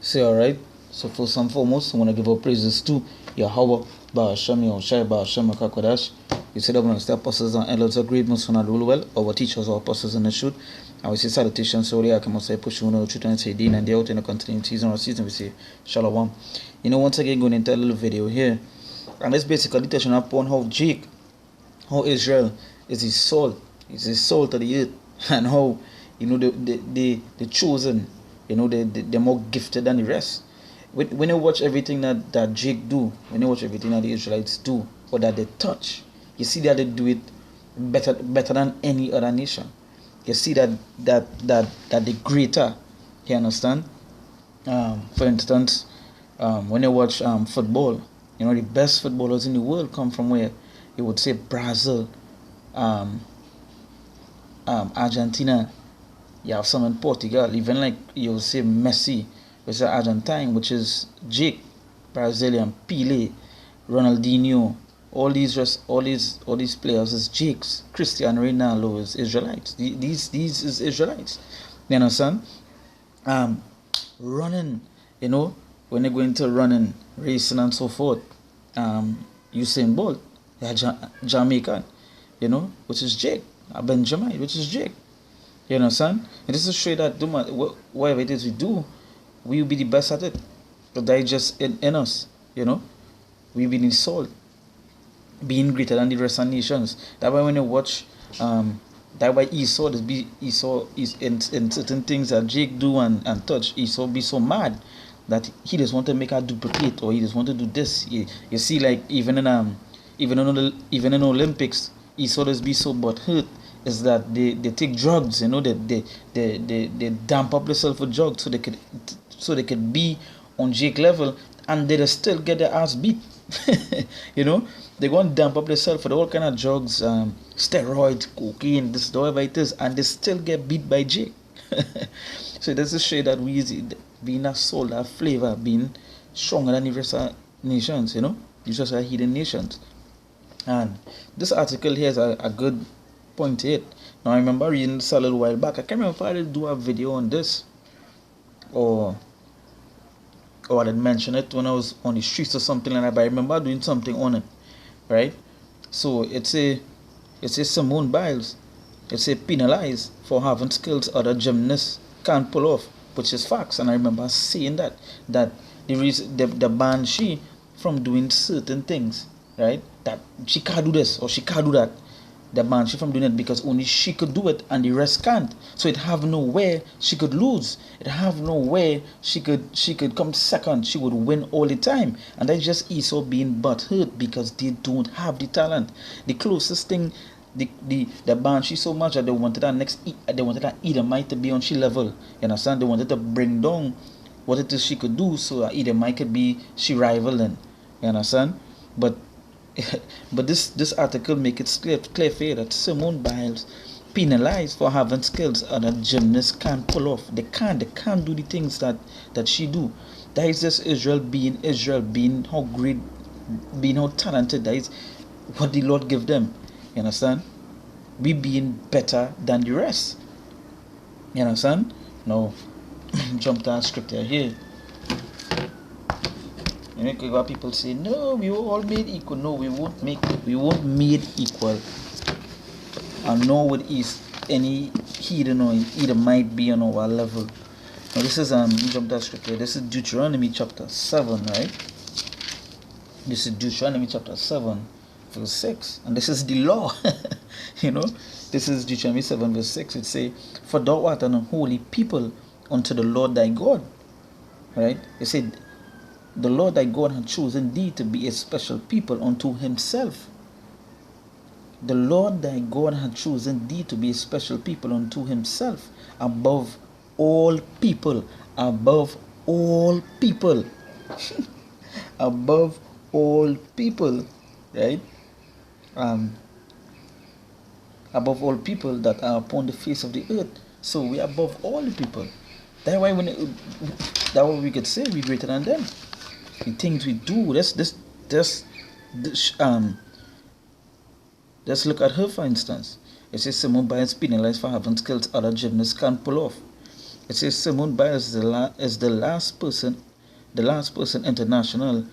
Say alright. So first and foremost, I want to give our praises to Yahweh, Ba'ashem, Yahushai, Ba'ashem, Akakodash. You said that when the apostles and elders of great must not rule well, our teachers, our apostles in the shoot. And we say salutations, so I can say push on the truth and say Dean and the out in the continuing season or season, we say Shalom. Once again, going into a little video here. And it's basically touching upon how how Israel is his soul. It's his soul to the earth. And how, the chosen, they're more gifted than the rest. When you watch everything that Jake do, when you watch everything that the Israelites do, or that they touch, you see that they do it better than any other nation. You see that the greater, you understand? For instance, when you watch football, the best footballers in the world come from where? You would say Brazil, Argentina. You have some in Portugal, even like you would say Messi, which is Argentine, which is Jake, Brazilian, Pele, Ronaldinho. All these players is Jakes. Cristiano Ronaldo is Israelites. These is Israelites. You understand? Running, when they go into running, racing and so forth. Usain Bolt, Jamaican, which is Jake. Benjamin, which is Jake. You understand? And this is show you that whatever it is we do, we will be the best at it. But that is just in us, We've been in soul, being greater than the rest of nations. That's why when you watch, that why Esau is in certain things that Jake do and touch, Esau be so mad that he just want to make a duplicate, or he just want to do this. You see, like even in Olympics, Esau just be so but hurt is that they take drugs, they damp up themselves with drugs so they could be on Jake level, and they just still get their ass beat. They go and damp up themselves with all kind of drugs, steroids, cocaine, this whatever it is, and they still get beat by Jake. So this is show that we being a soul, that flavor, being stronger than the rest of nations, these just are hidden nations. And this article here is a good point to it. Now I remember reading this a little while back. I can't remember if I did do a video on this or I did mention it when I was on the streets or something like that, but I remember doing something on it, right? So it's a Simone Biles. It's a penalized for having skills other gymnasts can't pull off, which is facts. And I remember saying that the reason the ban she from doing certain things, right? That she can't do this or she can't do that. The ban she from doing it because only she could do it and the rest can't. So it have no way she could lose. It have no way she could come second. She would win all the time. And that's just Esau being butthurt because they don't have the talent. The closest thing, the Banshee so much that they wanted that Edomite to be on she level. You understand? They wanted to bring down what it is she could do so that Edomite could be she rival in. You understand? But this article make it clear for you that Simone Biles penalized for having skills other gymnasts can't pull off. They can't do the things that she do. That is just Israel, being how great, being how talented. That is what the Lord give them. You understand? We being better than the rest. You understand? Now jump to our scripture here. What people say, no, we were all made equal. No, we won't made equal. And nor would any heathen or either might be on our level. Now this is jump to scripture. This is Deuteronomy chapter 7, right? This is Deuteronomy chapter 7, verse 6. And this is the law. This is Deuteronomy 7, verse 6. It say, for thou art an unholy people unto the Lord thy God. Right? It said, the Lord thy God hath chosen thee to be a special people unto himself. The Lord thy God hath chosen thee to be a special people unto himself, above all people. Above all people. Above all people. Right? Above all people that are upon the face of the earth. So we are above all the people. That's why we could say we're greater than them. The things we do, let's look at her for instance. It says Simone Biles penalized for having skills other gymnasts can't pull off. It says Simone Biles is the last person international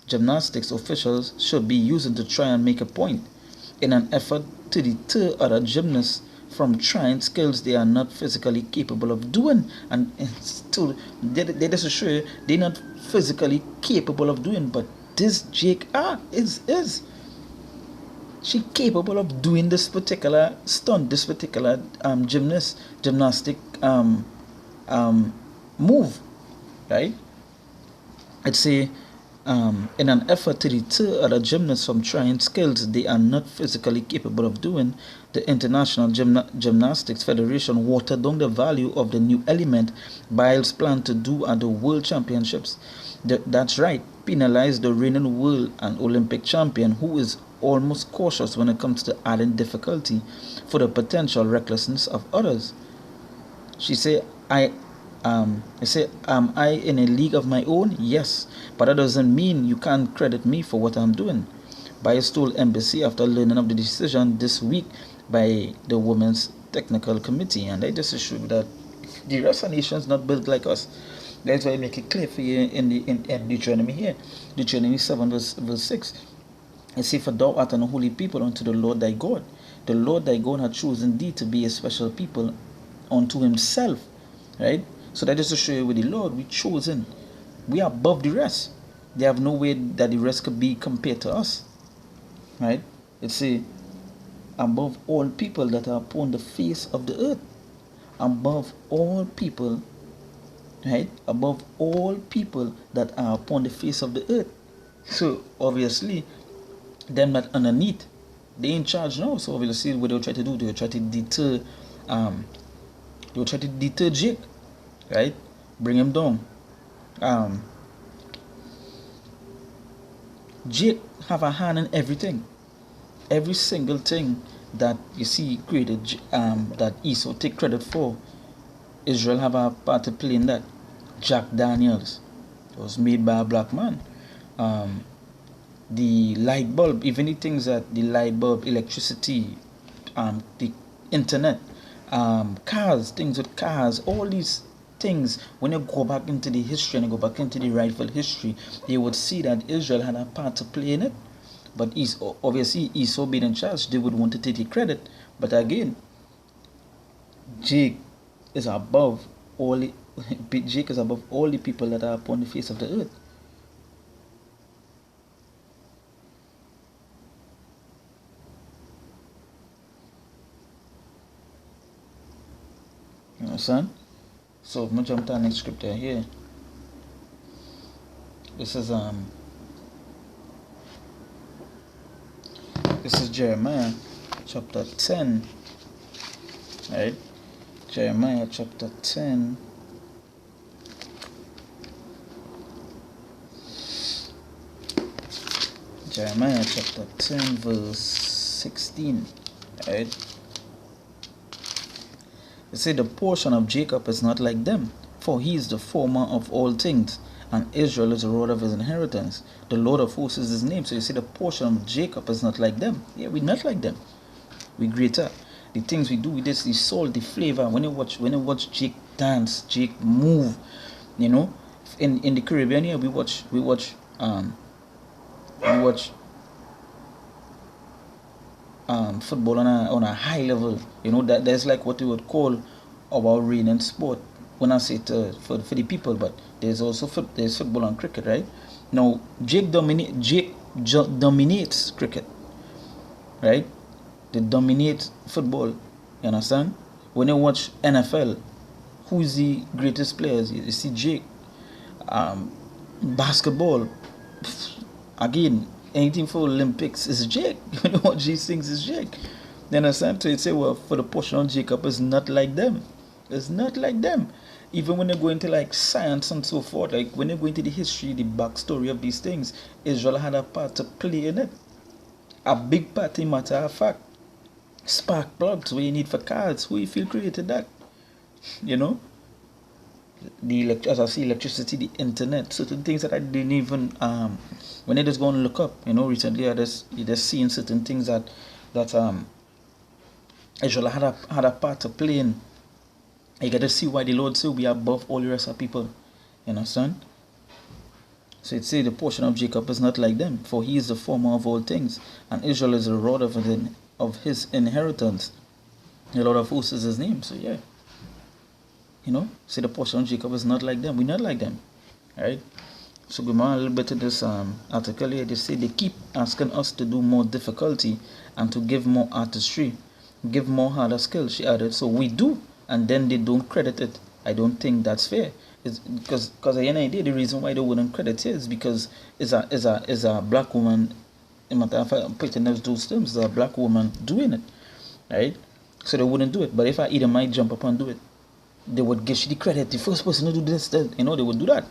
gymnastics officials should be using to try and make a point in an effort to deter other gymnasts from trying skills they are not physically capable of doing. And still, they just show you they're not physically capable of doing, but this Jake is she capable of doing this particular stunt, this particular gymnastic move, right? I'd say in an effort to deter other gymnasts from trying skills they are not physically capable of doing, the International Gymnastics Federation watered down the value of the new element Biles planned to do at the World Championships. That's right, penalize the reigning world and Olympic champion who is almost cautious when it comes to adding difficulty for the potential recklessness of others. She said, I say, am I in a league of my own? Yes, but that doesn't mean you can't credit me for what I'm doing. Biles told Embassy after learning of the decision this week by the Women's Technical Committee, and I just assume that the rest of the nations not built like us. That's why I make it clear for you in Deuteronomy here. Deuteronomy 7 verse 6. It says, for thou art an holy people unto the Lord thy God. The Lord thy God hath chosen thee to be a special people unto himself. Right? So that is to show you with the Lord, we chosen. We are above the rest. They have no way that the rest could be compared to us. Right? It's a above all people that are upon the face of the earth. Above all people, right? Above all people that are upon the face of the earth. So obviously, them that underneath, they in charge now. So obviously, what they'll try to do, they'll try to deter, Jake, right? Bring him down. Jake have a hand in everything. Every single thing that you see created, that Esau take credit for, Israel have a part to play in that. Jack Daniels, it was made by a black man. The light bulb, even the things that the light bulb, electricity, the internet, cars, things with cars, all these things, when you go back into the history and you go back into the rightful history, you would see that Israel had a part to play in it. But obviously Esau being in charge, they would want to take the credit. But again, Jake is above all the people that are upon the face of the earth. You understand? So I'm gonna jump to the next scripture here. This is Jeremiah chapter 10. Right? Jeremiah chapter 10. Jeremiah chapter 10 verse 16. Right? It said, the portion of Jacob is not like them, for he is the former of all things, and Israel is the rod of his inheritance. The Lord of hosts is his name. So you see, the portion of Jacob is not like them. Yeah, we're not like them. We're greater. The things we do with this, the soul, the flavor. When you watch Jake dance, Jake move, you know, in the Caribbean here, we watch football on a high level. You know, that there's like what we would call our reigning sport. When I say it for the people, but there's also there's football and cricket, right? Now Jake dominates cricket, right? They dominate football. You understand? When you watch NFL, who is the greatest players? You see Jake. Basketball, again, anything for Olympics is Jake. You know what Jake thinks is Jake. You understand? So you say, well, for the portion of Jacob, is not like them. It's not like them. Even when they go into like science and so forth, like when they go into the history, the backstory of these things, Israel had a part to play in it. A big part, in matter of fact. Spark plugs, what you need for cars, who you feel created that? You know? As I see, electricity, the internet, certain things that I didn't even, when I just go and look up, you know, recently I just seeing certain things that Israel had a part to play in You get to see why the Lord say we are above all the rest of people. You understand? So it say the portion of Jacob is not like them, for he is the former of all things, and Israel is the rod of his inheritance. The Lord of hosts is his name. So yeah. Say the portion of Jacob is not like them. We're not like them. Right? So go on a little bit to this article here. They say they keep asking us to do more difficulty and to give more artistry, give more harder skills, she added. So we do, and then they don't credit it. I don't think that's fair. It's because at the end of the day, the reason why they wouldn't credit it is because it's a black woman. No matter if I put in those terms, it's a black woman doing it, right? So they wouldn't do it. But if I either might jump up and do it, they would give you the credit. The first person to do this, they would do that.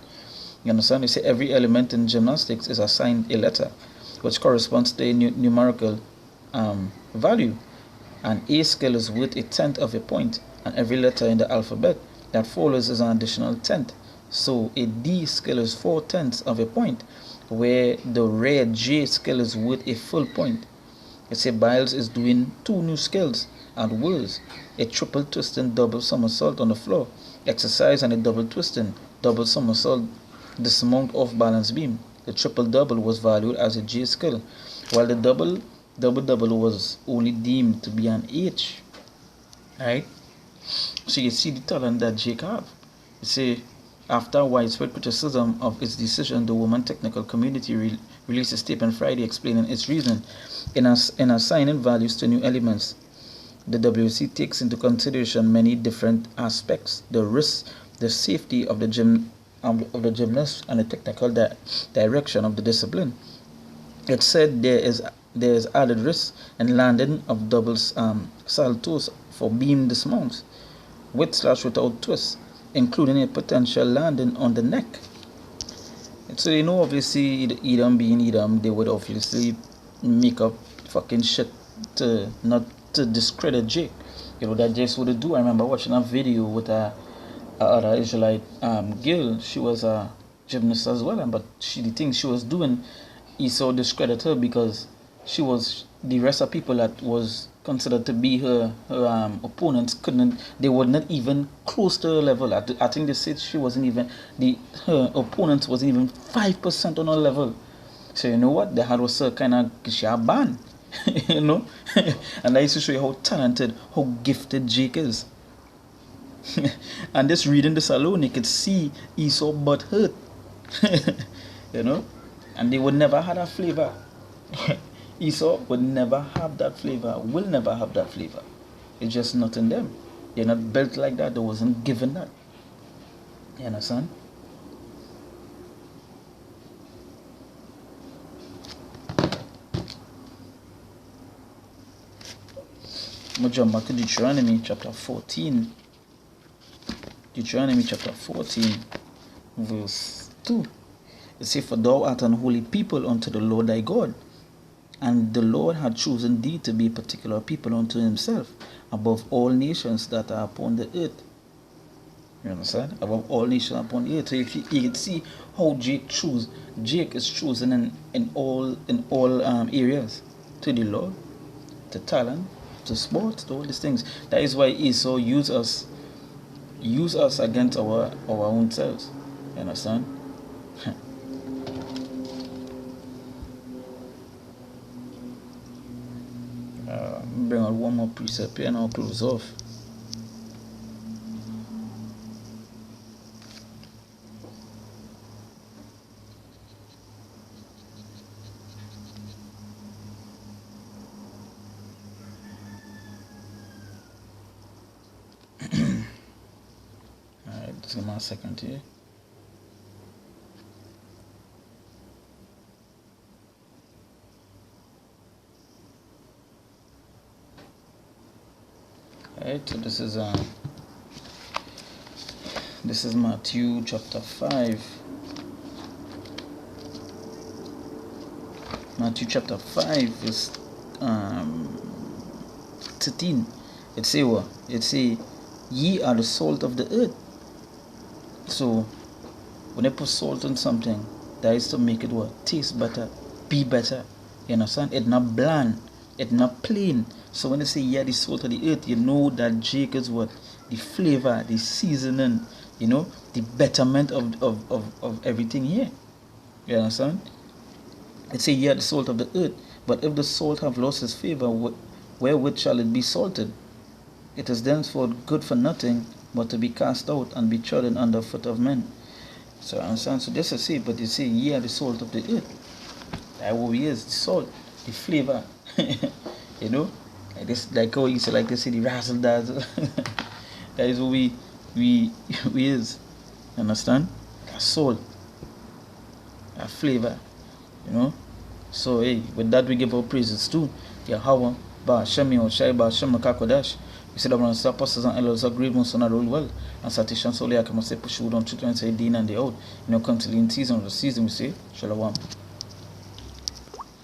You understand? They say every element in gymnastics is assigned a letter, which corresponds to a numerical value. An A skill is worth a tenth of a point, and every letter in the alphabet that follows is an additional tenth. So a D skill is 4/10 of a point, where the rare J skill is worth a full point. You say Biles is doing 2 new skills and words: a triple twisting double somersault on the floor exercise and a double twisting double somersault dismount off balance beam. The triple double was valued as a J skill, while the double was only deemed to be an H. Right? So you see the talent that Jake have. You see, after widespread criticism of its decision, the women technical community released a statement Friday explaining its reason in assigning values to new elements. The WC takes into consideration many different aspects: the risk, the safety of the gymnast, and the technical direction of the discipline. It said there is added risk in landing of double saltos for beam dismounts, with/without twists, including a potential landing on the neck. So obviously Edom being Edom, they would obviously make up fucking shit to not to discredit Jake. That Jake would do. I remember watching a video with a other Israelite girl. She was a gymnast as well, but the thing she was doing, Esau discredit her because she was the rest of people that was considered to be her opponents they were not even close to her level. I think they said she wasn't even her opponents wasn't even 5% on her level. So you know what? They had was kind of she a ban. And that used to show you how talented, how gifted Jake is. And just reading this alone, you could see Esau butt hurt. And they would never have that flavor. Esau would never have that flavor, will never have that flavor. It's just not in them. They're not built like that. They wasn't given that. You understand? I'm going to jump back to Deuteronomy chapter 14. Deuteronomy chapter 14, verse 2. It says, "For thou art an holy people unto the Lord thy God, and the Lord had chosen thee to be a particular people unto himself, above all nations that are upon the earth." You understand? Above all nations upon the earth. So you can see how Jake is chosen in all areas. To the Lord, to talent, to sports, to all these things. That is why Esau use us against our own selves. You understand? Bring out one more precept here and I'll close off. Alright, just give me a second here. Alright, so this is Matthew chapter 5. Matthew chapter 5 verse 13. It say what? It say, "Ye are the salt of the earth." So when they put salt on something, that is to make it what? Taste better, be better. You understand? It's not bland, it's not plain. So when they say, "Yeah, the salt of the earth," you know that Jake is what? the flavor, the seasoning, you know, the betterment of everything here. You understand? It say, yeah, the salt of the earth, but if the salt have lost its favor, wherewith shall it be salted? It is thenceforth good for nothing, but to be cast out and be trodden under foot of men. So understand? So this is it, but they say, yeah, the salt of the earth. That what we is, the salt, the flavor. You know? Like this, like how you say, like they say, the razzle dazzle. That is what we is. Understand? That salt. That flavor. You know? So hey, with that we give our praises too. Yahweh, Ba Shemi or Shai Ba Shem Kakodash. We said about the apostles and elders of great most on roll well. And Satishan Solia can say push on children say Dean and the old. You know, come to the in season of the season we say Shalom.